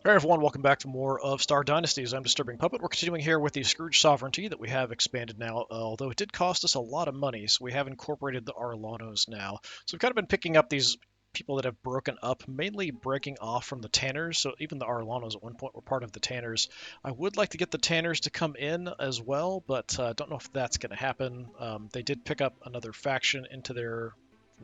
Hey everyone, welcome back to more of Star Dynasties. I'm DisturbingPuppet. We're continuing here with the Scrooge sovereignty that we have expanded now, although it did cost us a lot of money, so we have incorporated the Arlanos now. So we've kind of been picking up these people that have broken up, mainly breaking off from the Tanners, so even the Arlanos at one point were part of the Tanners. I would like to get the Tanners to come in as well, but don't know if that's going to happen. They did pick up another faction into their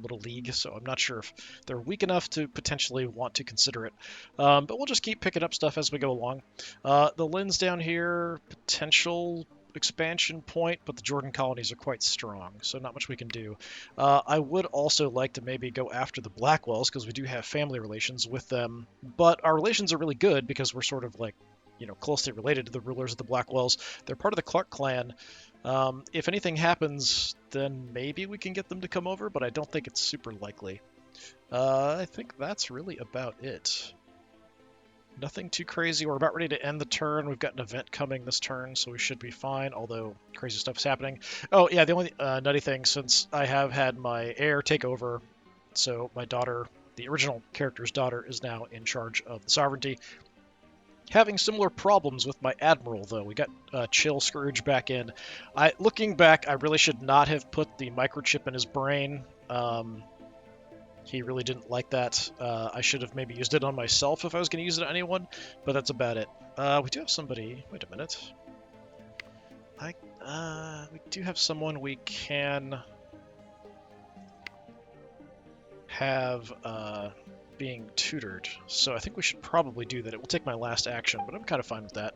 little league, so I'm not sure if they're weak enough to potentially want to consider it. But we'll just keep picking up stuff as we go along. The Lin's down here, potential expansion point, but the Jordan colonies are quite strong, so not much we can do. I would also like to maybe go after the Blackwells because we do have family relations with them, but our relations are really good because we're sort of like, closely related to the rulers of the Blackwells. They're part of the Clark clan. If anything happens, then maybe we can get them to come over, but I don't think it's super likely. I think that's really about it. Nothing too crazy. We're about ready to end the turn. We've got an event coming this turn, so we should be fine, although crazy stuff is happening. Oh, yeah, the only nutty thing, since I have had my heir take over, so my daughter, the original character's daughter, is now in charge of the sovereignty. Having similar problems with my admiral, though. We got Chill Scourge back in. Looking back, I really should not have put the microchip in his brain. He really didn't like that. I should have maybe used it on myself if I was going to use it on anyone, but that's about it. We do have somebody. Wait a minute. We do have someone we can have being tutored, so I think we should probably do that. It will take my last action, but I'm kind of fine with that.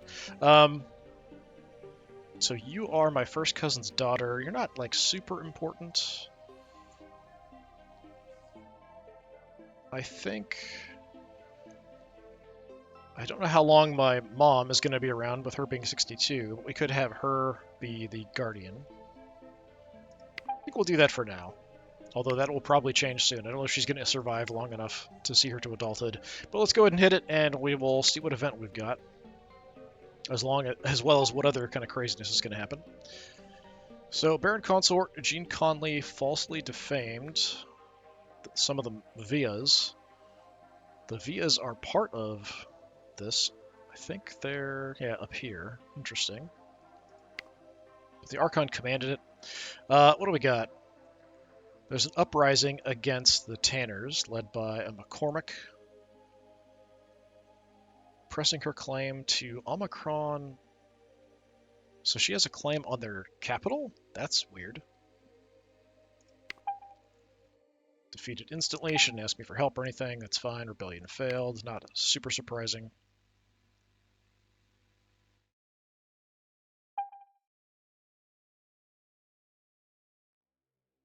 So you are my first cousin's daughter. You're not like super important. I think. I don't know how long my mom is going to be around with her being 62, but we could have her be the guardian. I think we'll do that for now. Although that will probably change soon. I don't know if she's going to survive long enough to see her to adulthood. But let's go ahead and hit it, and we will see what event we've got. As well as what other kind of craziness is going to happen. So, Baron Consort Jean Conley falsely defamed some of the Vias. The Vias are part of this. I think they're, up here. Interesting. The Archon commanded it. What do we got? There's an uprising against the Tanners, led by a McCormick, pressing her claim to Omicron. So she has a claim on their capital? That's weird. Defeated instantly. Shouldn't ask me for help or anything. That's fine. Rebellion failed. Not super surprising.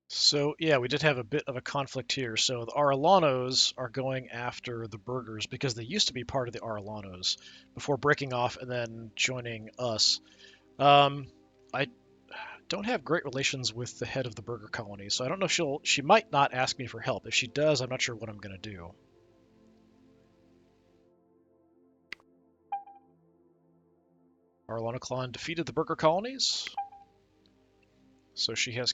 So, yeah, we did have a bit of a conflict here. So the Arlanos are going after the Burghers because they used to be part of the Arlanos before breaking off and then joining us. I don't have great relations with the head of the Burgher colony, so I don't know if she might not ask me for help. If she does, I'm not sure what I'm going to do. Arlana Clan defeated the Burgher colonies. So she has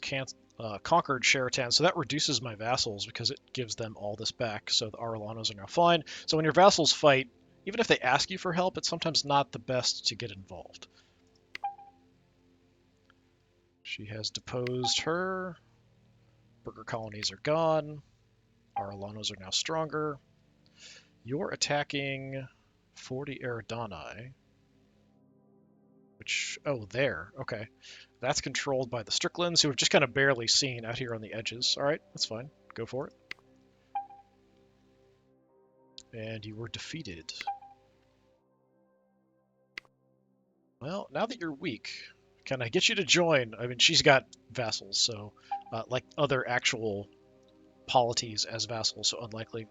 conquered Sheraton, so that reduces my vassals because it gives them all this back. So the Arlanos are now fine. So when your vassals fight, even if they ask you for help, it's sometimes not the best to get involved. She has deposed her. Burgher colonies are gone. Arlanos are now stronger. You're attacking 40 Eridani. Which, oh, there. Okay. That's controlled by the Stricklands, who have just kind of barely seen out here on the edges. All right, that's fine. Go for it. And you were defeated. Well, now that you're weak, can I get you to join? I mean, she's got vassals, so like other actual polities as vassals, so unlikely.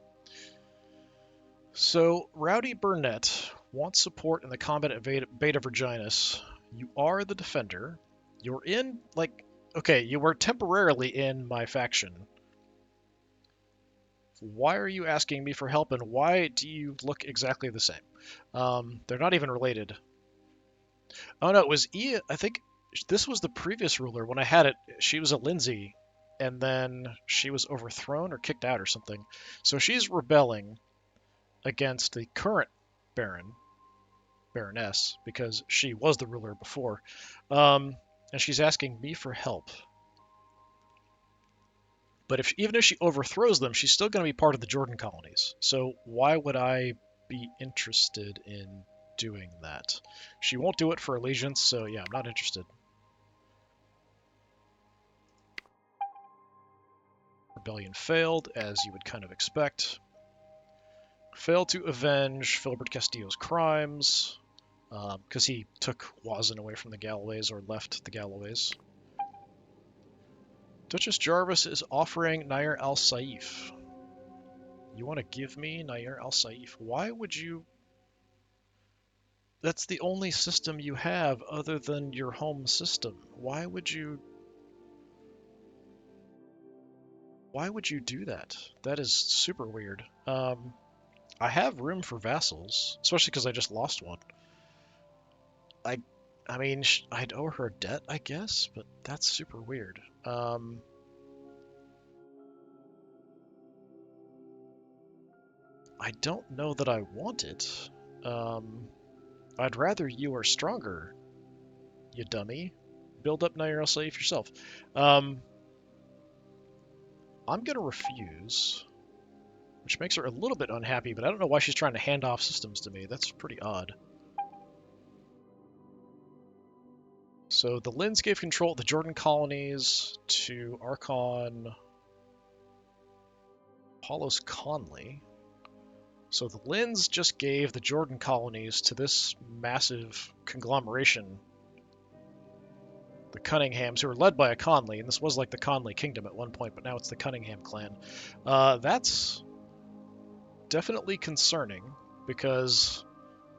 So, Rowdy Burnett wants support in the combat at Beta Virginis. You are the defender. You're in, like, okay, you were temporarily in my faction. Why are you asking me for help, and why do you look exactly the same? They're not even related. Oh no, it was I think this was the previous ruler. When I had it, she was a Lindsay, and then she was overthrown or kicked out or something. So she's rebelling against the current Baron, Baroness, because she was the ruler before. Um, and she's asking me for help. But even if she overthrows them, she's still going to be part of the Jordan colonies. So why would I be interested in doing that? She won't do it for allegiance, so yeah, I'm not interested. Rebellion failed, as you would kind of expect. Failed to avenge Filbert Castillo's crimes, because he took Wazin away from the Galloways, or left the Galloways. Duchess Jarvis is offering Nair al-Saif. You want to give me Nair al-Saif? Why would you? That's the only system you have other than your home system. Why would you do that? That is super weird. I have room for vassals, especially because I just lost one. I I mean, I'd owe her a debt, I guess, but that's super weird. I don't know that I want it. I'd rather you are stronger, you dummy. Build up Nair al-Saif yourself. I'm gonna refuse, which makes her a little bit unhappy, but I don't know why she's trying to hand off systems to me. That's pretty odd. So the Lins gave control of the Jordan colonies to Archon Paulos Conley. So the Lins just gave the Jordan colonies to this massive conglomeration, the Cunninghams, who were led by a Conley, and this was like the Conley kingdom at one point, but now it's the Cunningham clan. That's definitely concerning, because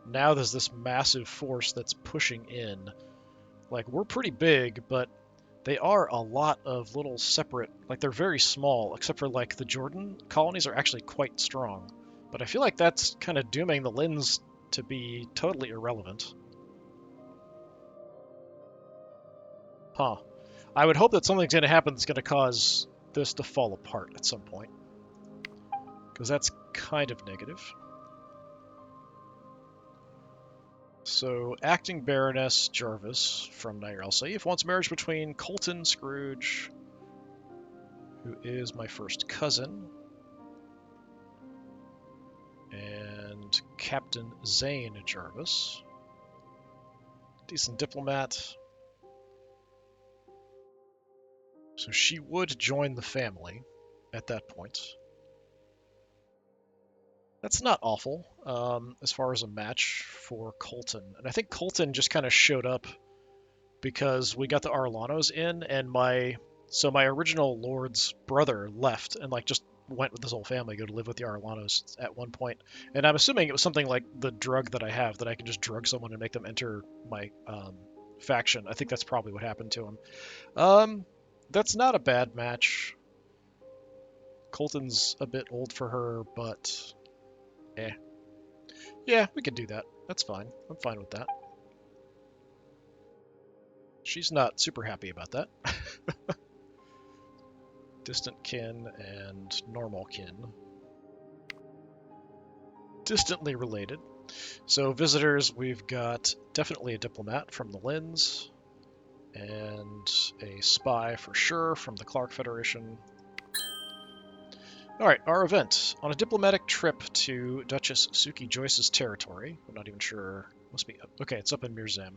now there's this massive force that's pushing in. Like, we're pretty big, but they are a lot of little separate, like they're very small, except for like the Jordan colonies are actually quite strong. But I feel like that's kind of dooming the Lins to be totally irrelevant. Huh. I would hope that something's going to happen that's going to cause this to fall apart at some point, because that's kind of negative. So, acting Baroness Jarvis from Nair al-Saif wants marriage between Colton Scrooge, who is my first cousin, and Captain Zane Jarvis. Decent diplomat. So she would join the family at that point. That's not awful as far as a match for Colton. And I think Colton just kind of showed up because we got the Arlanos in, and my original lord's brother left and like just went with his whole family to go to live with the Arlanos at one point. And I'm assuming it was something like the drug that I have, that I can just drug someone and make them enter my faction. I think that's probably what happened to him. That's not a bad match. Colton's a bit old for her, but yeah, we could do that. That's fine. I'm fine with that. She's not super happy about that. Distant kin and normal kin. Distantly related. So visitors, we've got definitely a diplomat from the Lins, and a spy for sure from the Clark Federation. Alright, our event. On a diplomatic trip to Duchess Suki Joyce's territory. I'm not even sure. Must be... Okay, it's up in Mirzam.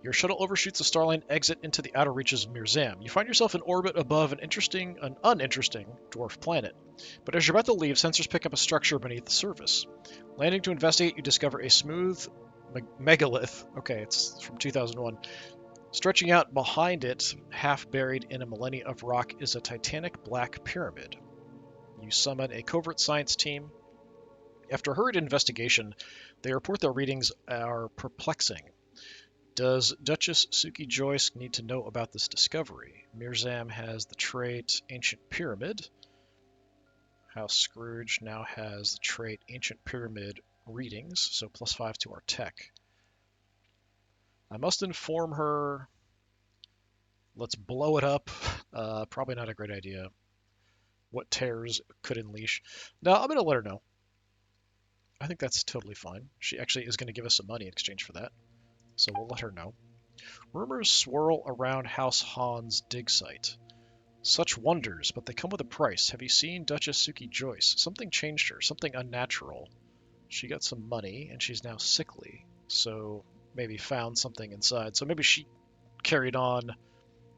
Your shuttle overshoots the Starline exit into the outer reaches of Mirzam. You find yourself in orbit above an uninteresting dwarf planet. But as you're about to leave, sensors pick up a structure beneath the surface. Landing to investigate, you discover a smooth megalith. Okay, it's from 2001. Stretching out behind it, half buried in a millennia of rock, is a titanic black pyramid. You summon a covert science team. After a hurried investigation, they report their readings are perplexing. Does Duchess Suki Joyce need to know about this discovery? Mirzam has the trait Ancient Pyramid. House Scrooge now has the trait Ancient Pyramid readings, so +5 to our tech. I must inform her. Let's blow it up. Probably not a great idea. What terrors could unleash? No, I'm going to let her know. I think that's totally fine. She actually is going to give us some money in exchange for that, so we'll let her know. Rumors swirl around House Han's dig site. Such wonders, but they come with a price. Have you seen Duchess Suki Joyce? Something changed her, something unnatural. She got some money, and she's now sickly, so maybe found something inside. So maybe she carried on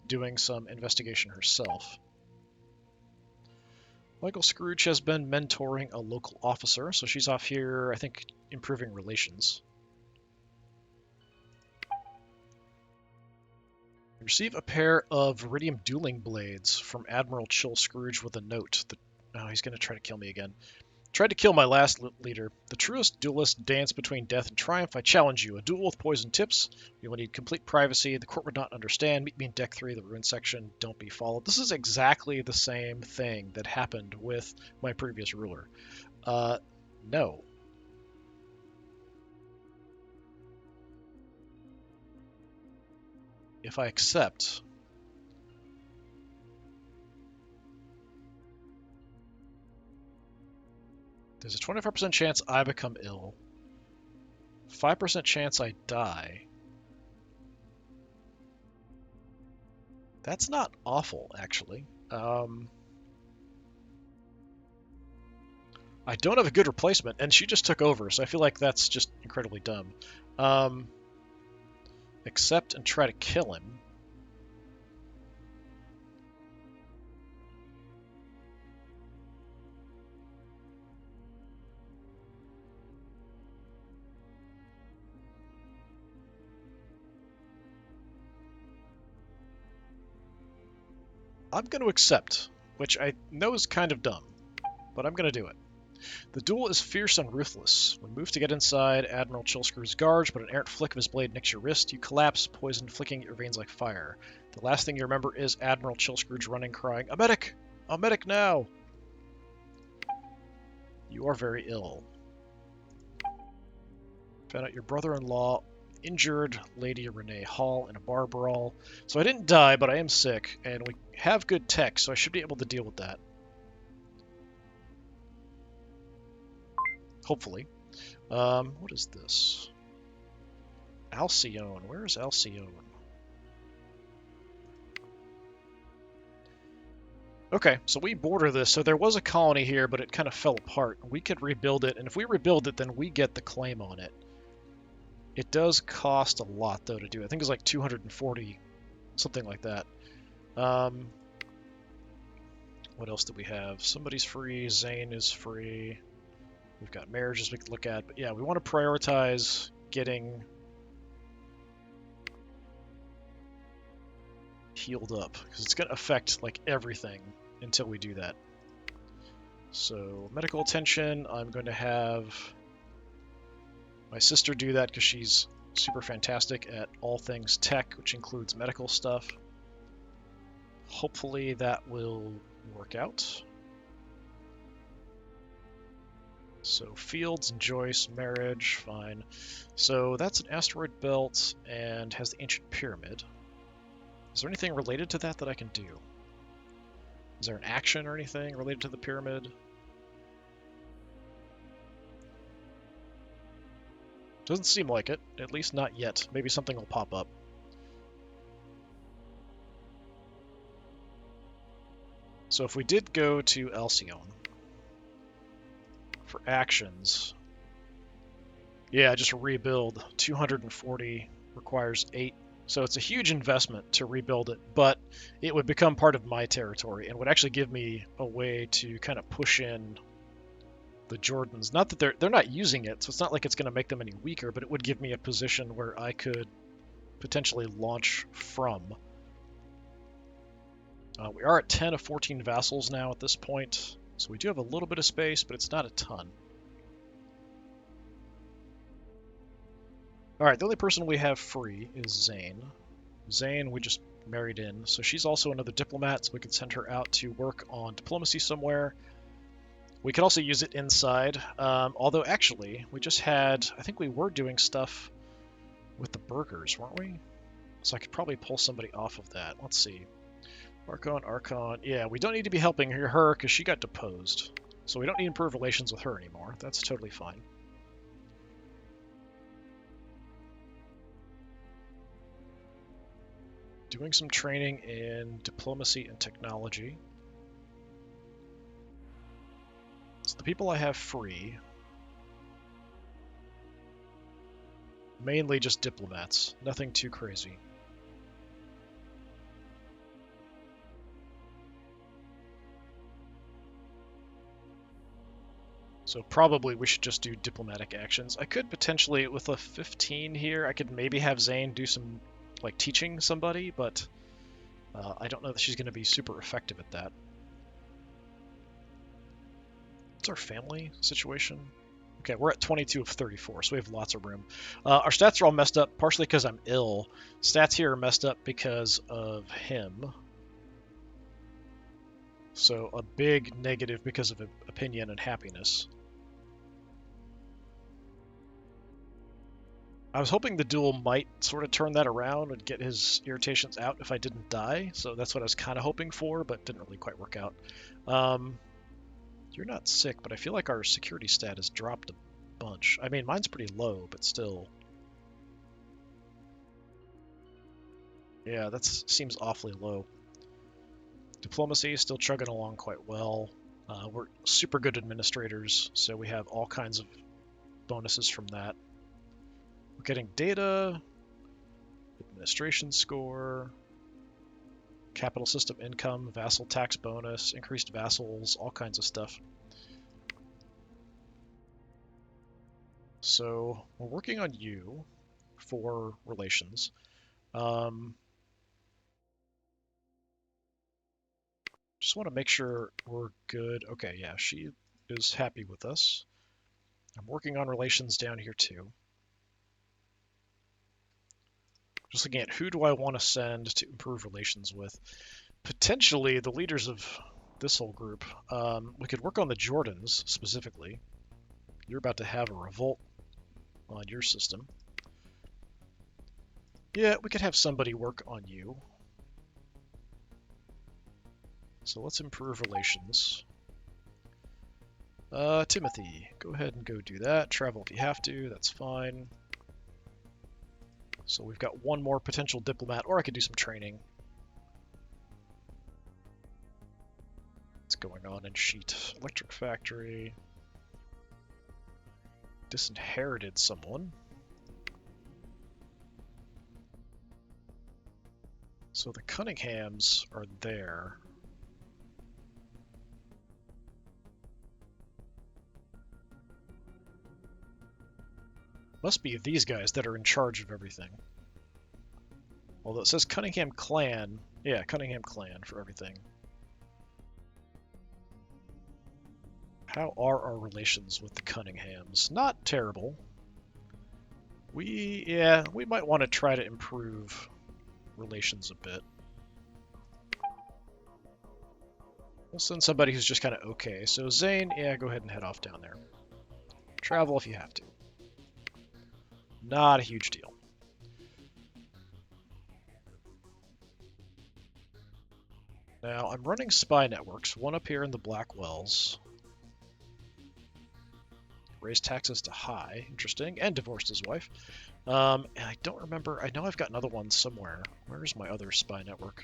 doing some investigation herself. Michael Scrooge has been mentoring a local officer, so she's off here, I think, improving relations. Receive a pair of Viridium dueling blades from Admiral Chill Scrooge with a note. Oh, he's going to try to kill me again. Tried to kill my last leader. The truest duelist dance between death and triumph. I challenge you. A duel with poison tips. You will need complete privacy. The court would not understand. Meet me in deck 3, the ruin section. Don't be followed. This is exactly the same thing that happened with my previous ruler. No. If I accept, there's a 25% chance I become ill. 5% chance I die. That's not awful, actually. I don't have a good replacement, and she just took over, so I feel like that's just incredibly dumb. Accept and try to kill him. I'm going to accept, which I know is kind of dumb, but I'm going to do it. The duel is fierce and ruthless. When moved to get inside Admiral Chillscrew's guards, but an errant flick of his blade nicks your wrist, you collapse, poison flicking at your veins like fire. The last thing you remember is Admiral Chillscrooge running, crying, "A medic! A medic now!" You are very ill. Found out your brother-in-law injured Lady Renee Hall in a bar brawl. So I didn't die, but I am sick, and we have good tech, so I should be able to deal with that. Hopefully. What is this? Alcyone. Where is Alcyone? Okay, so we border this. So there was a colony here, but it kind of fell apart. We could rebuild it, and if we rebuild it, then we get the claim on it. It does cost a lot, though, to do. I think it's like 240, something like that. What else do we have? Somebody's free. Zane is free. We've got marriages we could look at. But yeah, we want to prioritize getting healed up, because it's going to affect like everything until we do that. So medical attention, I'm going to have my sister do that because she's super fantastic at all things tech, which includes medical stuff. Hopefully that will work out. So Fields and Joyce, marriage, fine. So that's an asteroid belt and has the ancient pyramid. Is there anything related to that that I can do? Is there an action or anything related to the pyramid? Doesn't seem like it, at least not yet. Maybe something will pop up. So if we did go to Alcyone for actions, yeah, just rebuild. 240 requires 8. So it's a huge investment to rebuild it, but it would become part of my territory and would actually give me a way to kind of push in the Jordans. Not that they're not using it, so it's not like it's going to make them any weaker, but it would give me a position where I could potentially launch from. We are at 10 of 14 vassals now at this point, so we do have a little bit of space, but it's not a ton. Alright, the only person we have free is Zane. Zane we just married in, so she's also another diplomat, so we could send her out to work on diplomacy somewhere. We could also use it inside, although actually, we just had, I think we were doing stuff with the burgers, weren't we? So I could probably pull somebody off of that. Let's see. Archon. Yeah, we don't need to be helping her because she got deposed. So we don't need to improve relations with her anymore. That's totally fine. Doing some training in diplomacy and technology. So the people I have free, mainly just diplomats, nothing too crazy. So probably we should just do diplomatic actions. I could potentially, with a 15 here, I could maybe have Zane do some, like, teaching somebody, but I don't know that she's going to be super effective at that. What's our family situation? Okay, we're at 22 of 34, so we have lots of room. Our stats are all messed up, partially because I'm ill. Stats here are messed up because of him. So a big negative because of opinion and happiness. I was hoping the duel might sort of turn that around and get his irritations out if I didn't die, so that's what I was kind of hoping for, but didn't really quite work out. You're not sick, but I feel like our security stat has dropped a bunch. I mean, mine's pretty low, but still. Yeah, that seems awfully low. Diplomacy is still chugging along quite well. We're super good administrators, so we have all kinds of bonuses from that. We're getting data, administration score, capital system income, vassal tax bonus, increased vassals, all kinds of stuff. So we're working on you for relations. Just want to make sure we're good. Okay, yeah, she is happy with us. I'm working on relations down here too. Just looking at who do I want to send to improve relations with. Potentially the leaders of this whole group. We could work on the Jordans specifically. You're about to have a revolt on your system. Yeah, we could have somebody work on you. So let's improve relations. Timothy, go ahead and go do that. Travel if you have to, that's fine. So we've got one more potential diplomat, or I could do some training. What's going on in Sheet? Electric factory. Disinherited someone. So the Cunninghams are there. Must be these guys that are in charge of everything. Although it says Cunningham clan. Yeah, Cunningham clan for everything. How are our relations with the Cunninghams? Not terrible. We might want to try to improve relations a bit. We'll send somebody who's just kind of okay. So Zane, yeah, go ahead and head off down there. Travel if you have to. Not a huge deal. Now, I'm running spy networks, one up here in the Black Wells. Raised taxes to high, interesting, and divorced his wife. And I don't remember, I know I've got another one somewhere. Where's my other spy network?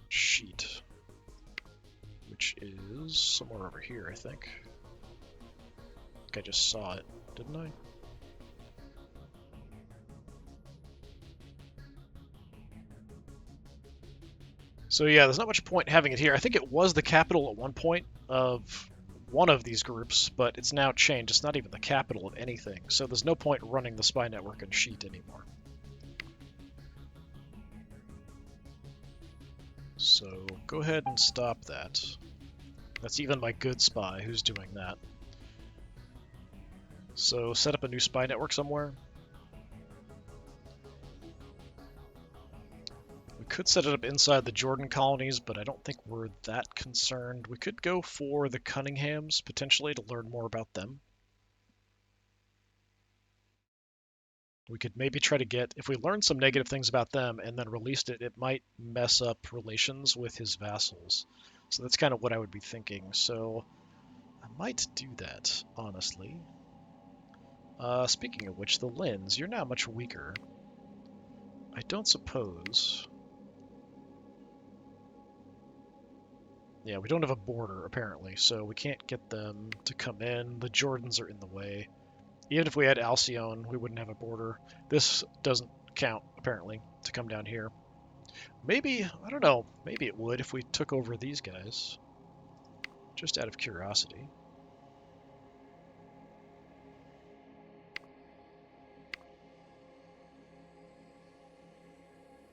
Sheet. Which is somewhere over here, I think. I just saw it, didn't I? So yeah, there's not much point having it here. I think it was the capital at one point of one of these groups, but it's now changed. It's not even the capital of anything, so there's no point running the spy network and Sheet anymore. So go ahead and stop that. That's even my good spy who's doing that. So set up a new spy network somewhere. We could set it up inside the Jordan colonies, but I don't think we're that concerned. We could go for the Cunninghams, potentially, to learn more about them. We could maybe try to get, if we learn some negative things about them and then released it, it might mess up relations with his vassals. So that's kind of what I would be thinking. So I might do that, honestly. Speaking of which, the Lins, you're now much weaker. I don't suppose... Yeah, we don't have a border, apparently, so we can't get them to come in. The Jordans are in the way. Even if we had Alcyone, we wouldn't have a border. This doesn't count, apparently, to come down here. Maybe, I don't know, maybe it would if we took over these guys. Just out of curiosity.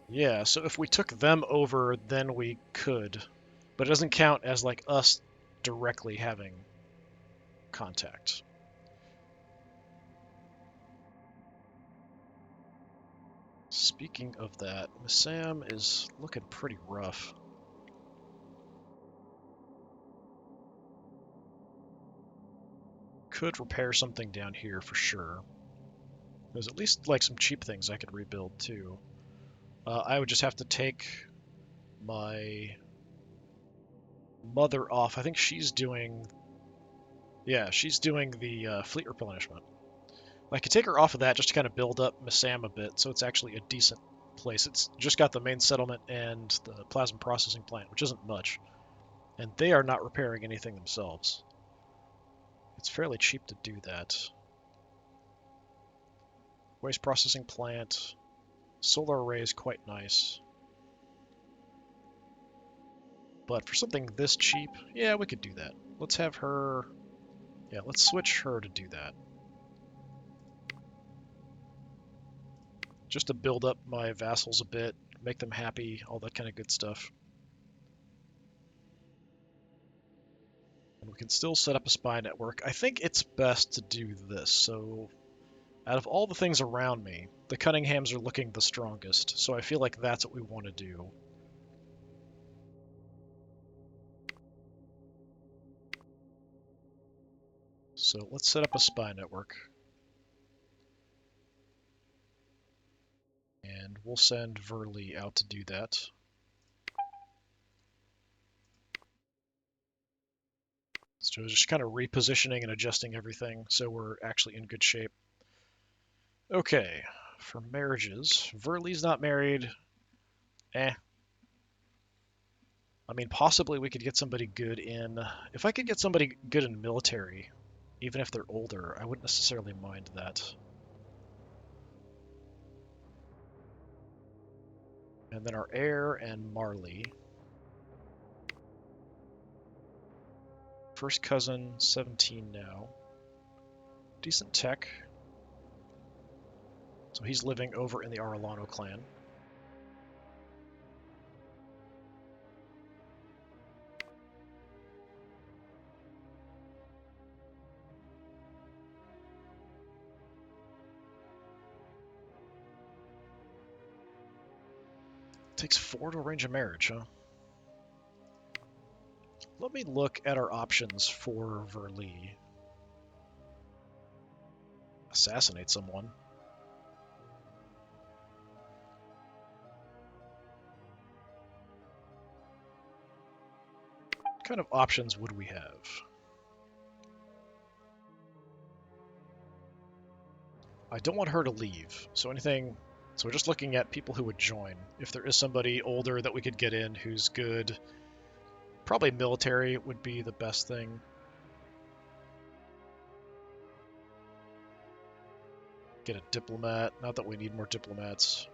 Yeah, so if we took them over, then we could. But it doesn't count as, like, us directly having contact. Speaking of that, Sam is looking pretty rough. Could repair something down here for sure. There's at least like some cheap things I could rebuild too. I would just have to take my mother off. I think she's doing... Yeah, she's doing the fleet replenishment. I could take her off of that just to kind of build up Massam a bit, so it's actually a decent place. It's just got the main settlement and the plasma processing plant, which isn't much. And they are not repairing anything themselves. It's fairly cheap to do that. Waste processing plant. Solar array is quite nice. But for something this cheap, yeah, we could do that. Let's have her... Yeah, let's switch her to do that. Just to build up my vassals a bit, make them happy, all that kind of good stuff. And we can still set up a spy network. I think it's best to do this. So, out of all the things around me, the Cunninghams are looking the strongest. So I feel like that's what we want to do. So let's set up a spy network. And we'll send Verley out to do that. So just kind of repositioning and adjusting everything so we're actually in good shape. Okay, for marriages, Verley's not married. Eh. I mean, possibly we could get somebody good in... If I could get somebody good in military, even if they're older, I wouldn't necessarily mind that. And then our heir and Marley. First cousin, 17 now. Decent tech. So he's living over in the Arellano clan. Takes 4 to arrange a marriage, huh? Let me look at our options for Verley. Assassinate someone. What kind of options would we have? I don't want her to leave, so anything... So we're just looking at people who would join. If there is somebody older that we could get in who's good, probably military would be the best thing. Get a diplomat. Not that we need more diplomats.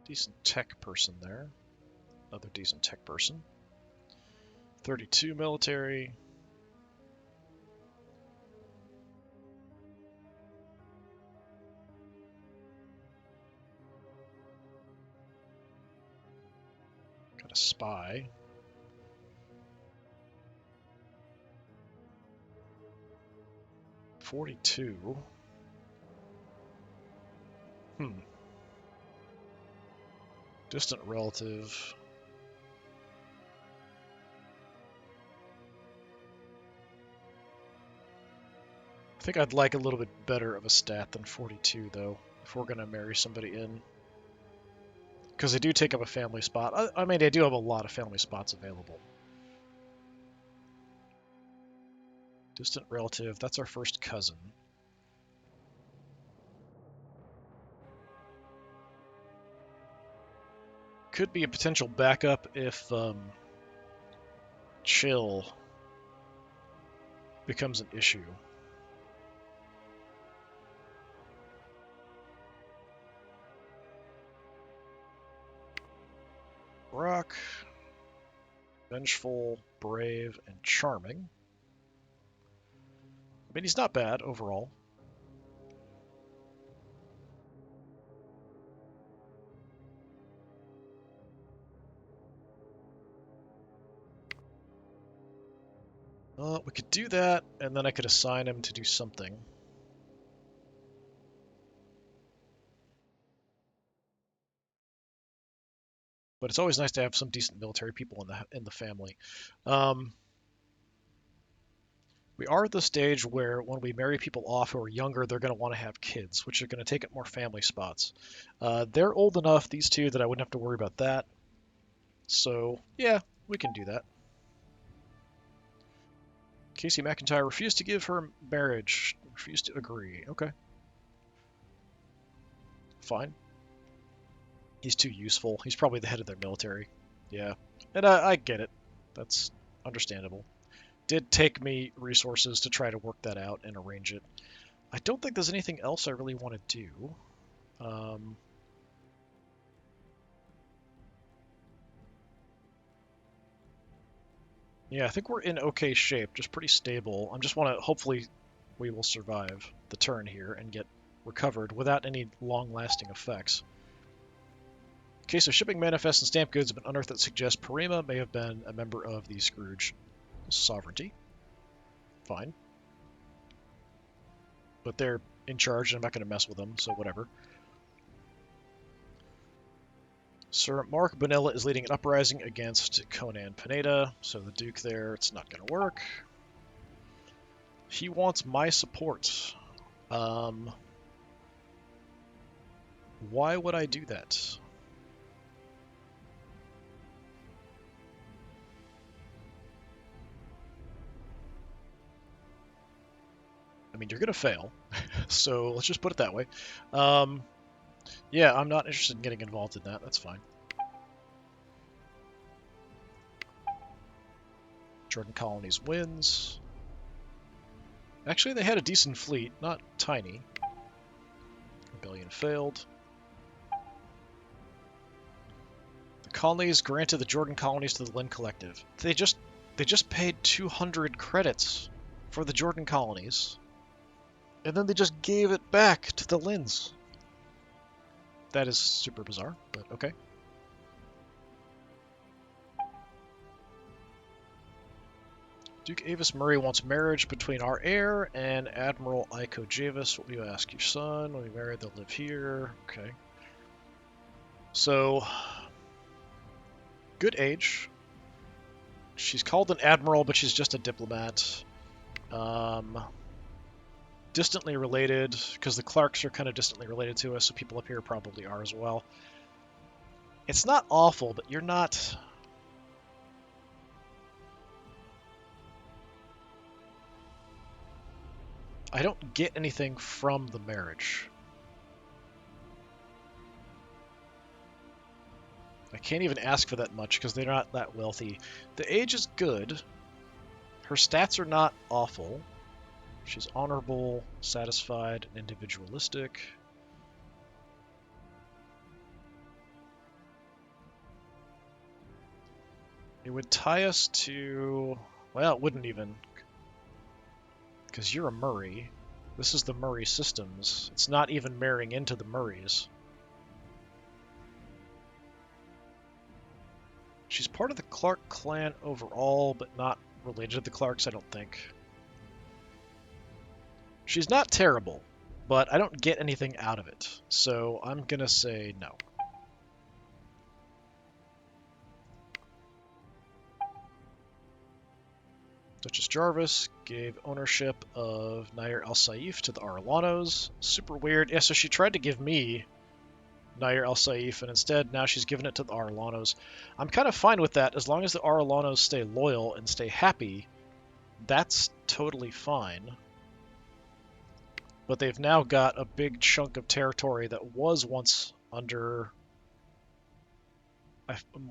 Decent tech person there. Another decent tech person. 32 military. Got a spy. $42. Distant relative. I think I'd like a little bit better of a stat than 42, though, if we're going to marry somebody in. Because they do take up a family spot. I mean, they do have a lot of family spots available. Distant relative, that's our first cousin. Could be a potential backup if chill becomes an issue. Rock, vengeful, brave, and charming. I mean, he's not bad overall. We could do that, and then I could assign him to do something. But it's always nice to have some decent military people in the family. We are at the stage where when we marry people off who are younger, they're going to want to have kids, which are going to take up more family spots. They're old enough, these two, that I wouldn't have to worry about that. So, yeah, we can do that. Casey McIntyre refused to give her marriage. Refused to agree. Okay. Fine. He's too useful. He's probably the head of their military. Yeah. And I get it. That's understandable. Did take me resources to try to work that out and arrange it. I don't think there's anything else I really want to do. Yeah, I think we're in okay shape, just pretty stable. I just want to, hopefully, we will survive the turn here and get recovered without any long-lasting effects. Okay, so shipping manifests and stamp goods have been unearthed that suggest Parima may have been a member of the Scrooge sovereignty. Fine. But they're in charge, and I'm not going to mess with them, so whatever. Sir Mark Bonilla is leading an uprising against Conan Pineda, so the Duke there, it's not going to work. He wants my support. Why would I do that? I mean, you're going to fail, so let's just put it that way. Yeah, I'm not interested in getting involved in that. That's fine. Jordan Colonies wins. Actually, they had a decent fleet, not tiny. Rebellion failed. The colonies granted the Jordan colonies to the Lynn Collective. They just paid 200 credits for the Jordan colonies, and then they just gave it back to the Lynns. That is super bizarre, but okay. Duke Avis Murray wants marriage between our heir and Admiral Iko Javis. What do you ask your son? When we marry, they'll live here. Okay. So, good age. She's called an admiral, but she's just a diplomat. Distantly related, because the Clarks are kind of distantly related to us, so people up here probably are as well. It's not awful, but you're not... I don't get anything from the marriage. I can't even ask for that much because they're not that wealthy. The age is good. Her stats are not awful. She's honorable, satisfied, and individualistic. It would tie us to... Well, it wouldn't even. Because you're a Murray. This is the Murray systems. It's not even marrying into the Murrays. She's part of the Clark clan overall, but not related to the Clarks, I don't think. She's not terrible, but I don't get anything out of it. So I'm going to say no. Duchess Jarvis gave ownership of Nair Al Saif to the Arlanos. Super weird. Yeah, so she tried to give me Nair Al Saif, and instead now she's given it to the Arlanos. I'm kind of fine with that as long as the Arlanos stay loyal and stay happy. that's totally fine. But they've now got a big chunk of territory that was once under,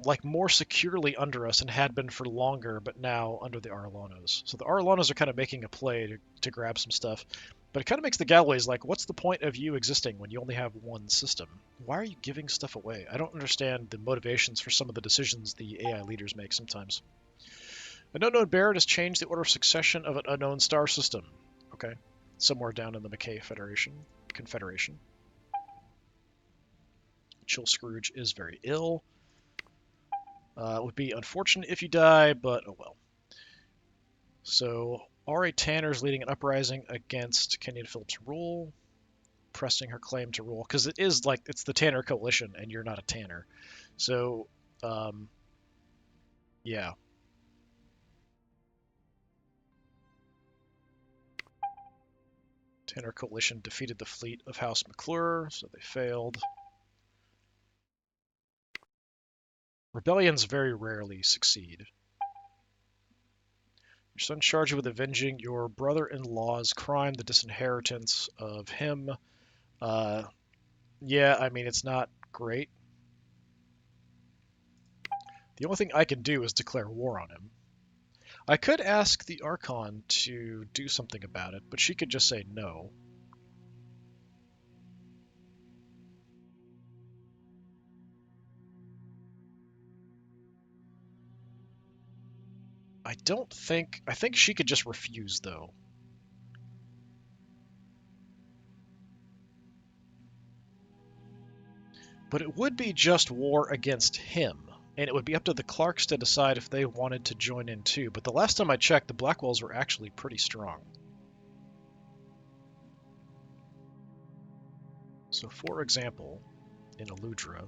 like more securely under us and had been for longer, but now under the Arlanos. So the Arlanos are kind of making a play to grab some stuff. But it kind of makes the Galloway's like, what's the point of you existing when you only have one system? Why are you giving stuff away? I don't understand the motivations for some of the decisions the AI leaders make sometimes. An unknown Baron has changed the order of succession of an unknown star system. Okay. Somewhere down in the McKay Confederation. Chill Scrooge is very ill. It would be unfortunate if you die, but oh well. So R.A. Tanner's leading an uprising against Kenyon Phillips' rule, pressing her claim to rule, because it is like, it's the Tanner Coalition, and you're not a Tanner. So, yeah. Tanner Coalition defeated the fleet of House McClure, so they failed. Rebellions very rarely succeed. Your son charged you with avenging your brother-in-law's crime, the disinheritance of him. Yeah, I mean, it's not great. The only thing I can do is declare war on him. I could ask the Archon to do something about it, but she could just say no. I think she could just refuse, though. But it would be just war against him, and it would be up to the Clarks to decide if they wanted to join in too. But the last time I checked, the Blackwells were actually pretty strong. So for example, in Aludra,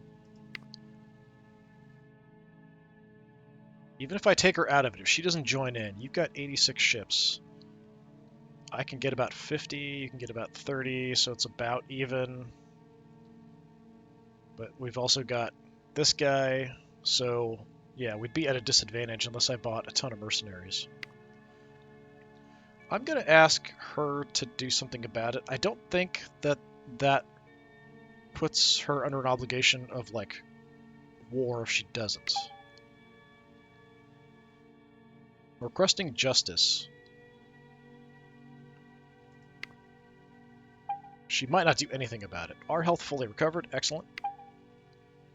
even if I take her out of it, if she doesn't join in, you've got 86 ships. I can get about 50, you can get about 30, so it's about even. But we've also got this guy, so yeah, we'd be at a disadvantage unless I bought a ton of mercenaries. I'm going to ask her to do something about it. I don't think that that puts her under an obligation of, like, war if she doesn't. Requesting justice. She might not do anything about it. Our health fully recovered. Excellent.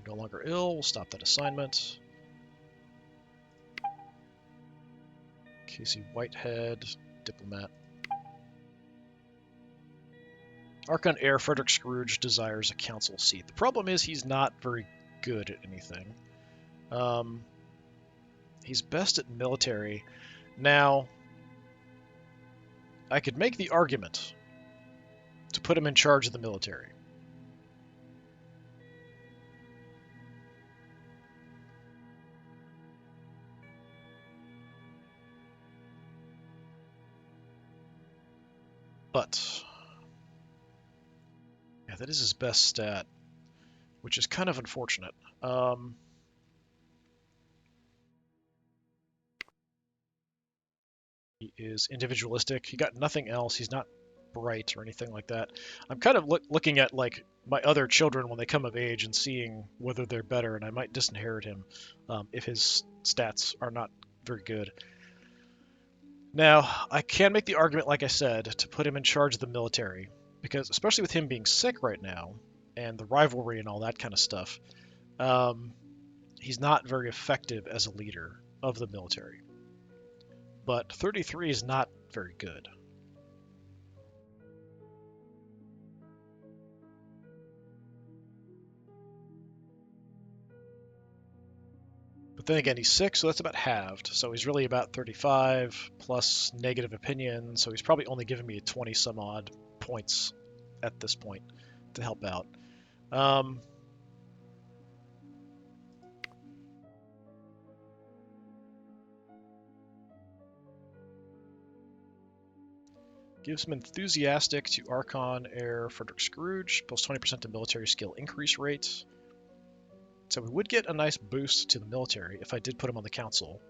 You're no longer ill. We'll stop that assignment. Casey Whitehead, diplomat. Archon heir Frederick Scrooge desires a council seat. The problem is he's not very good at anything. He's best at military. Now, I could make the argument to put him in charge of the military. But yeah, that is his best stat, which is kind of unfortunate. He is individualistic. He got nothing else. He's not bright or anything like that. I'm kind of looking at, like, my other children when they come of age and seeing whether they're better, and I might disinherit him if his stats are not very good. Now, I can make the argument, like I said, to put him in charge of the military, because especially with him being sick right now, and the rivalry and all that kind of stuff, he's not very effective as a leader of the military. But 33 is not very good. But then again, he's 6, so that's about halved. So he's really about 35 plus negative opinion. So he's probably only giving me 20 some odd points at this point to help out. Gives him enthusiastic to Archon heir Frederick Scrooge, plus 20% to military skill increase rate. So we would get a nice boost to the military if I did put him on the council.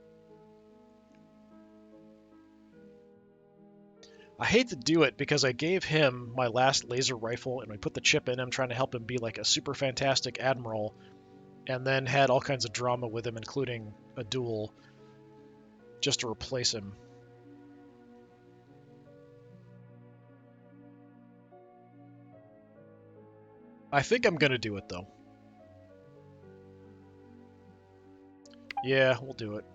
I hate to do it because I gave him my last laser rifle and we put the chip in him trying to help him be like a super fantastic admiral, and then had all kinds of drama with him, including a duel, just to replace him. I think I'm going to do it, though. Yeah, we'll do it.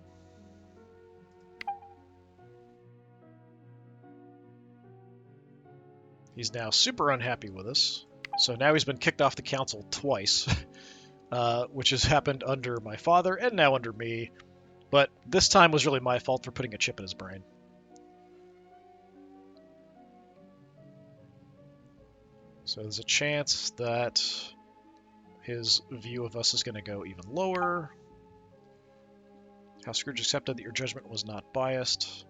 He's now super unhappy with us. So now he's been kicked off the council twice, which has happened under my father and now under me. But this time was really my fault for putting a chip in his brain. So there's a chance that his view of us is going to go even lower. How Scrooge accepted that your judgment was not biased.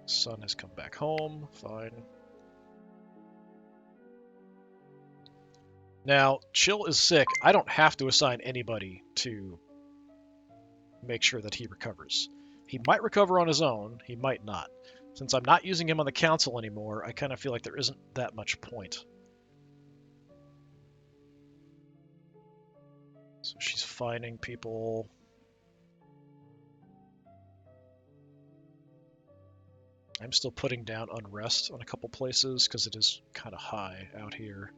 Son has come back home. Fine. Now, Chill is sick. I don't have to assign anybody to make sure that he recovers. He might recover on his own. He might not. Since I'm not using him on the council anymore, I kind of feel like there isn't that much point. So she's fining people. I'm still putting down unrest on a couple places because it is kind of high out here.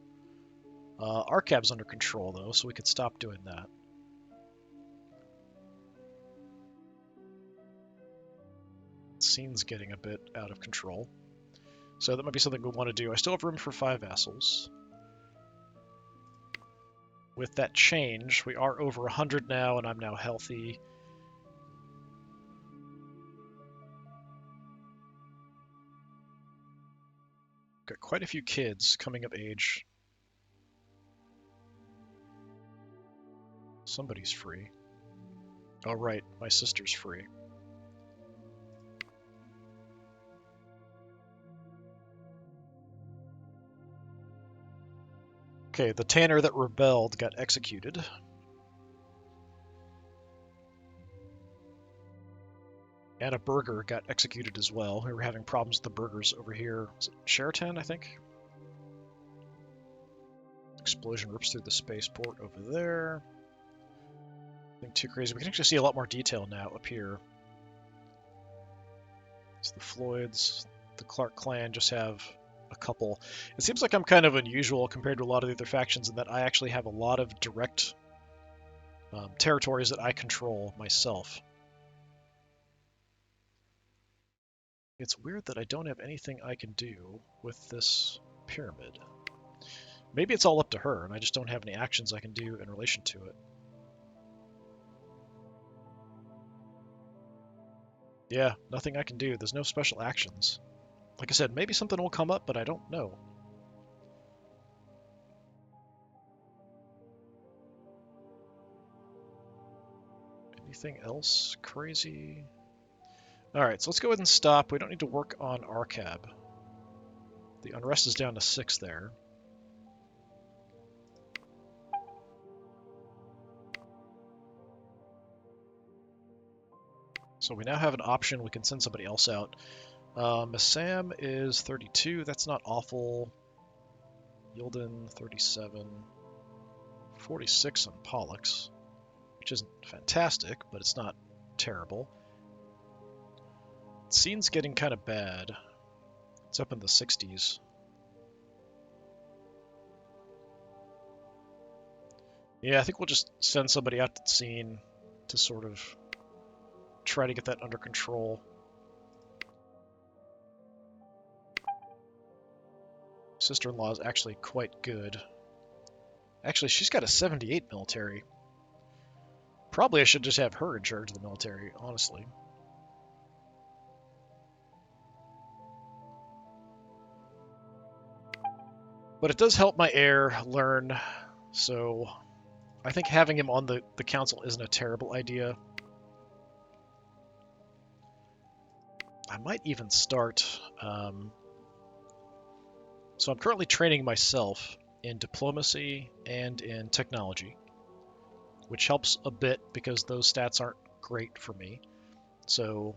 Arcab's under control though, so we could stop doing that. Scene's getting a bit out of control. So that might be something we want to do. I still have room for 5 vassals. With that change, we are over 100 now, and I'm now healthy. Got quite a few kids coming of age. Somebody's free. Oh, right, my sister's free. Okay, the tanner that rebelled got executed. And a burgher got executed as well. We were having problems with the burgers over here. Is it Sheraton, I think? Explosion rips through the spaceport over there. Nothing too crazy. We can actually see a lot more detail now up here. It's the Floyds. The Clark clan just have a couple. It seems like I'm kind of unusual compared to a lot of the other factions in that I actually have a lot of direct territories that I control myself. It's weird that I don't have anything I can do with this pyramid. Maybe it's all up to her, and I just don't have any actions I can do in relation to it. Yeah, nothing I can do. There's no special actions. Like I said, maybe something will come up, but I don't know. Anything else crazy? Alright, so let's go ahead and stop. We don't need to work on Arcab. The unrest is down to 6 there. So we now have an option. We can send somebody else out. Sam is 32. That's not awful. Yilden, 37. 46 on Pollux, which isn't fantastic, but it's not terrible. Scene's getting kind of bad. It's up in the 60s. Yeah, I think we'll just send somebody out to the scene to sort of try to get that under control. Sister-in-law is actually quite good. Actually, she's got a 78 military. Probably I should just have her in charge of the military, honestly. But it does help my heir learn, so I think having him on the council isn't a terrible idea. I might even start... So I'm currently training myself in diplomacy and in technology, which helps a bit because those stats aren't great for me. So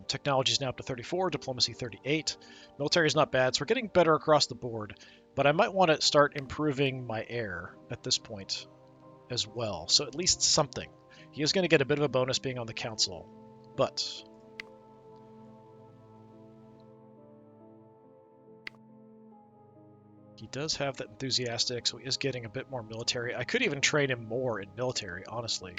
Technology is now up to 34, diplomacy 38. Military is not bad, so we're getting better across the board. But I might want to start improving my heir at this point as well. So at least something. He is going to get a bit of a bonus being on the council. But he does have that enthusiastic, so he is getting a bit more military. I could even train him more in military, honestly.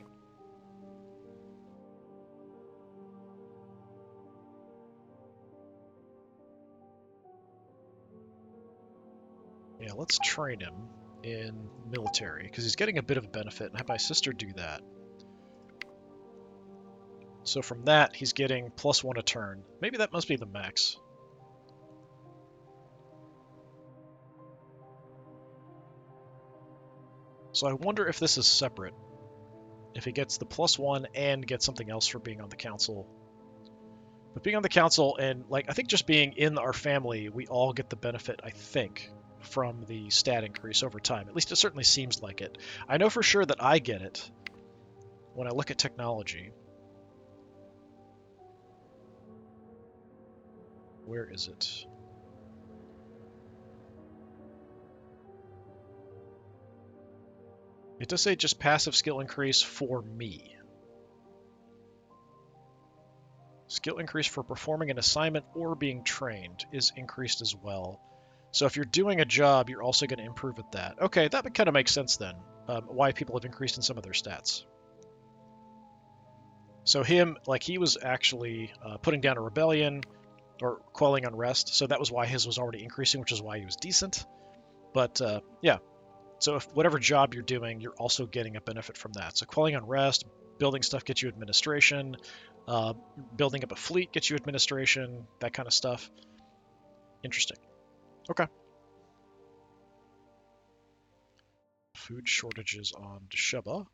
Yeah, let's train him in military, because he's getting a bit of a benefit, and have my sister do that. So from that, he's getting +1 a turn. Maybe that must be the max. So I wonder if this is separate. If he gets the +1 and gets something else for being on the council. But being on the council and, like, I think just being in our family, we all get the benefit, I think, from the stat increase over time. At least it certainly seems like it. I know for sure that I get it when I look at technology. Where is it? It does say just passive skill increase for me. Skill increase for performing an assignment or being trained is increased as well. So if you're doing a job, you're also going to improve at that. Okay, that kind of makes sense then, why people have increased in some of their stats. So him, like, he was actually putting down a rebellion or quelling unrest, so that was why his was already increasing, which is why he was decent. But yeah, so if whatever job you're doing, you're also getting a benefit from that. So quelling unrest, building stuff gets you administration, building up a fleet gets you administration, that kind of stuff. Interesting. Okay. Food shortages on Desheba.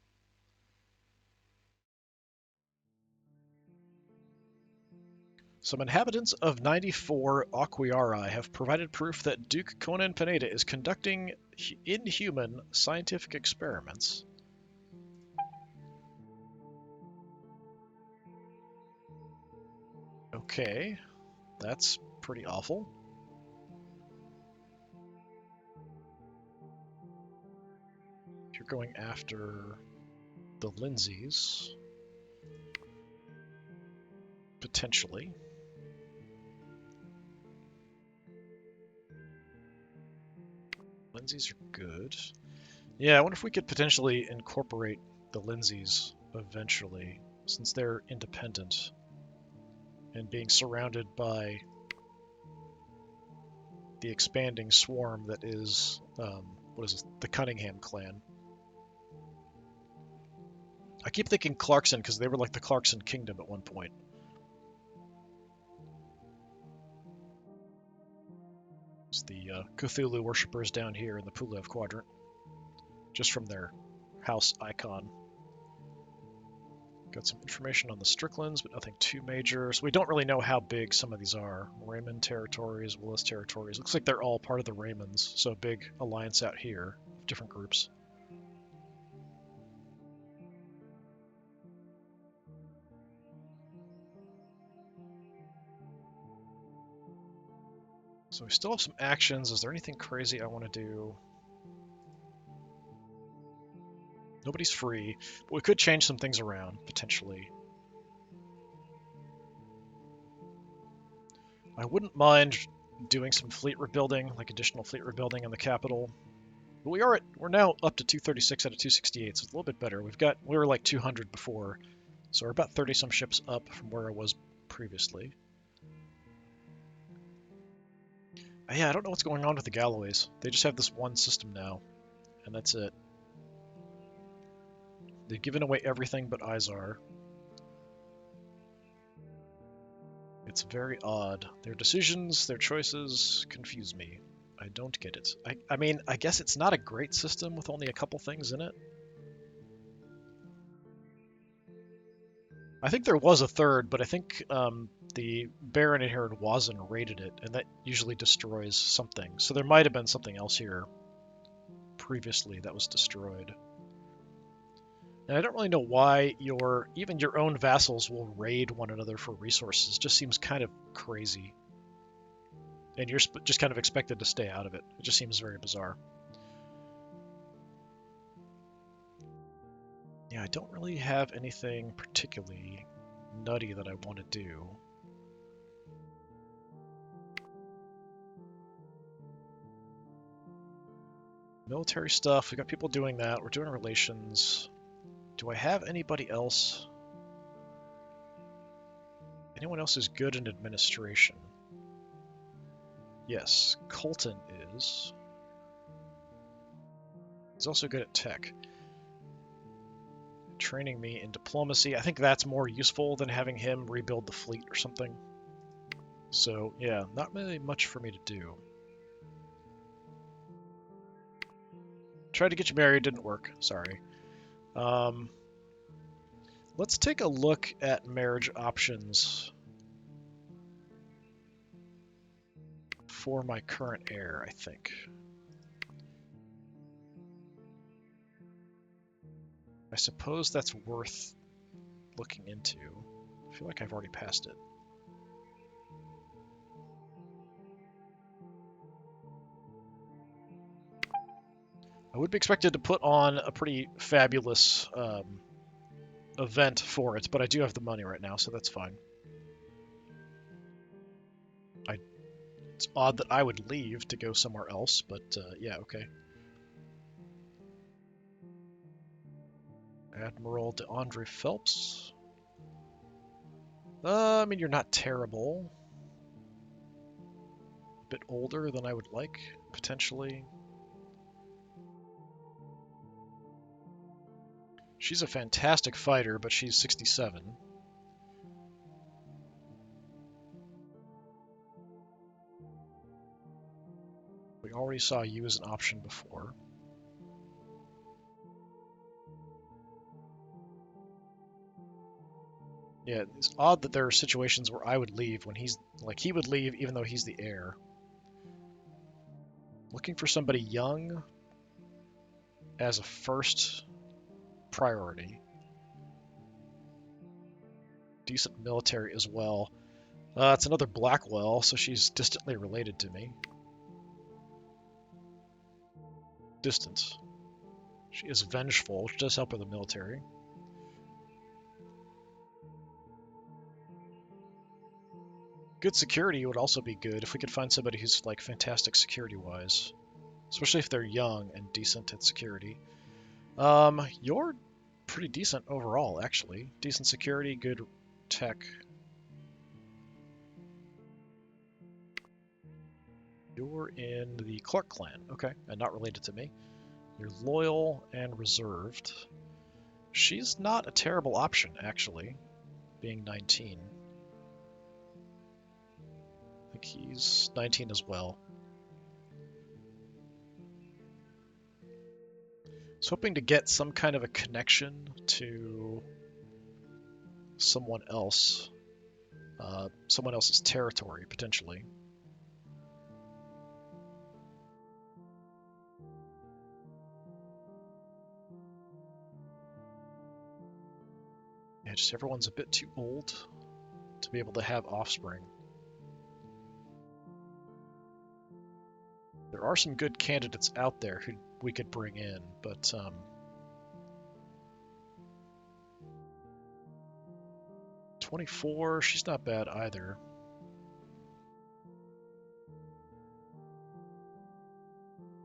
Some inhabitants of 94 Aquiari have provided proof that Duke Conan Pineda is conducting inhuman scientific experiments. Okay, that's pretty awful. You're going after the Lindsays, potentially. Lindsays are good. Yeah, I wonder if we could potentially incorporate the Lindsays eventually, since they're independent and being surrounded by the expanding swarm that is, what is this, the Cunningham clan. I keep thinking Clarkson because they were like the Clarkson Kingdom at one point. It's the Cthulhu worshippers down here in the Pulev quadrant, just from their house icon. Got some information on the Stricklands, but nothing too major. So we don't really know how big some of these are. Raymond territories, Willis territories. Looks like they're all part of the Raymonds, so a big alliance out here of different groups. So we still have some actions. Is there anything crazy I want to do? Nobody's free, but we could change some things around, potentially. I wouldn't mind doing some fleet rebuilding, like additional fleet rebuilding in the capital. But we're now up to 236 out of 268, so it's a little bit better. We were like 200 before, so we're about 30 some ships up from where I was previously. Yeah, I don't know what's going on with the Galloways. They just have this one system now, and that's it. They've given away everything but Izar. It's very odd. Their decisions, their choices confuse me. I don't get it. I mean, I guess it's not a great system with only a couple things in it. I think there was a third, but I think the Baron inherited Wazin raided it, and that usually destroys something. So there might have been something else here previously that was destroyed. And I don't really know why even your own vassals will raid one another for resources. It just seems kind of crazy. And you're just kind of expected to stay out of it. It just seems very bizarre. Yeah, I don't really have anything particularly nutty that I want to do. Military stuff, we got people doing that. We're doing relations. Do I have anybody else? Anyone else is good in administration? Yes, Colton is. He's also good at tech. Training me in diplomacy. I think that's more useful than having him rebuild the fleet or something. So, yeah, not really much for me to do. Tried to get you married, didn't work. Sorry. Let's take a look at marriage options for my current heir, I think. I suppose that's worth looking into. I feel like I've already passed it. I would be expected to put on a pretty fabulous event for it, but I do have the money right now, so that's fine. It's odd that I would leave to go somewhere else, but yeah, okay. Admiral DeAndre Phelps. I mean, you're not terrible. A bit older than I would like, potentially. She's a fantastic fighter, but she's 67. We already saw you as an option before. Yeah, it's odd that there are situations where I would leave when he would leave even though he's the heir. Looking for somebody young as a first priority. Decent military as well. It's another Blackwell, so she's distantly related to me. Distance. She is vengeful, which does help with the military. Good security would also be good if we could find somebody who's like fantastic security-wise. Especially if they're young and decent at security. You're pretty decent overall, actually. Decent security, good tech. You're in the Clark clan, okay, and not related to me. You're loyal and reserved. She's not a terrible option, actually, being 19. I think he's 19 as well. I was hoping to get some kind of a connection to someone else. Someone else's territory, potentially. Yeah, just everyone's a bit too old to be able to have offspring. There are some good candidates out there who we could bring in, but 24, she's not bad either.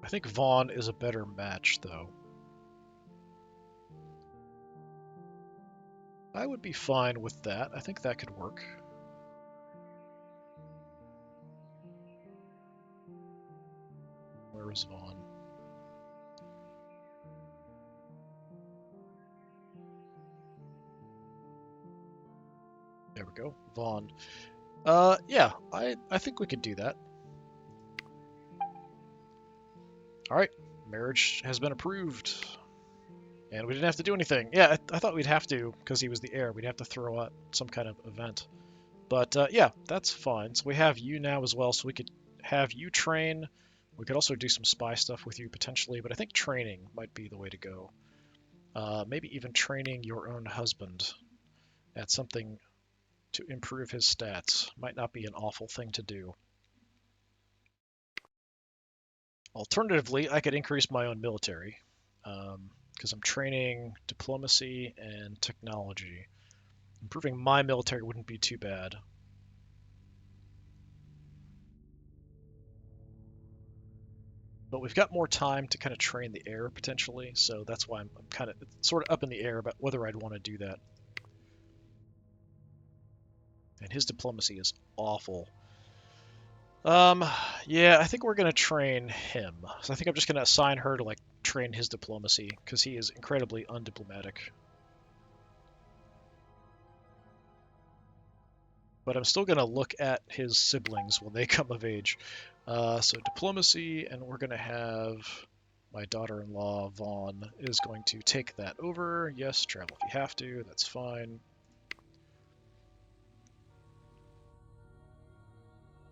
I think Vaughn is a better match, though. I would be fine with that. I think that could work. Where is Vaughn? There we go. Vaughn. Yeah, I think we could do that. All right, marriage has been approved. And we didn't have to do anything. Yeah, I thought we'd have to, because he was the heir. We'd have to throw out some kind of event. But yeah, that's fine. So we have you now as well, so we could have you train. We could also do some spy stuff with you potentially, but I think training might be the way to go. Maybe even training your own husband at something to improve his stats. Might not be an awful thing to do. Alternatively, I could increase my own military because I'm training diplomacy and technology. Improving my military wouldn't be too bad. But we've got more time to kind of train the air potentially, so that's why I'm kind of sort of up in the air about whether I'd want to do that. And his diplomacy is awful. Um, yeah, I think we're gonna train him. So I think I'm just gonna assign her to like train his diplomacy because he is incredibly undiplomatic. But I'm still gonna look at his siblings when they come of age. So diplomacy, and we're gonna have my daughter-in-law Vaughn is going to take that over. Yes, travel if you have to. That's fine.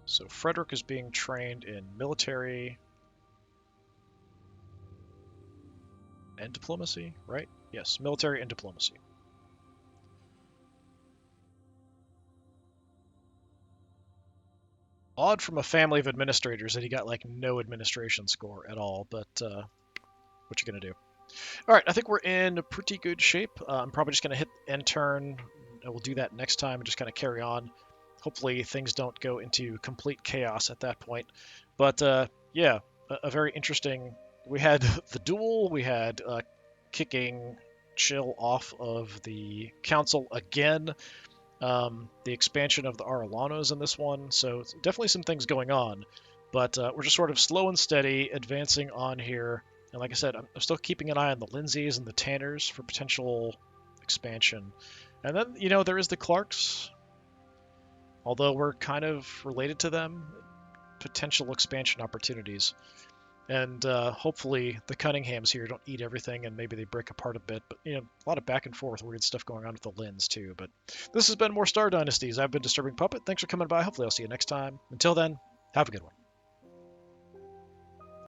So Frederick is being trained in military and diplomacy, right? Yes, military and diplomacy. Odd from a family of administrators that he got like no administration score at all, but what you gonna do? All right, I think we're in pretty good shape. I'm probably just gonna hit end turn. And we'll do that next time and just kind of carry on. Hopefully things don't go into complete chaos at that point. But yeah, a very interesting. We had the duel. We had kicking Chill off of the council again. The expansion of the Aralanos in this one. So definitely some things going on. But we're just sort of slow and steady advancing on here. And like I said, I'm still keeping an eye on the Lindsays and the Tanners for potential expansion. And then, there is the Clarks. Although we're kind of related to them, potential expansion opportunities. And hopefully the Cunninghams here don't eat everything and maybe they break apart a bit. But, a lot of back and forth weird stuff going on with the Lins, too. But this has been more Star Dynasties. I've been Disturbing Puppet. Thanks for coming by. Hopefully I'll see you next time. Until then, have a good one.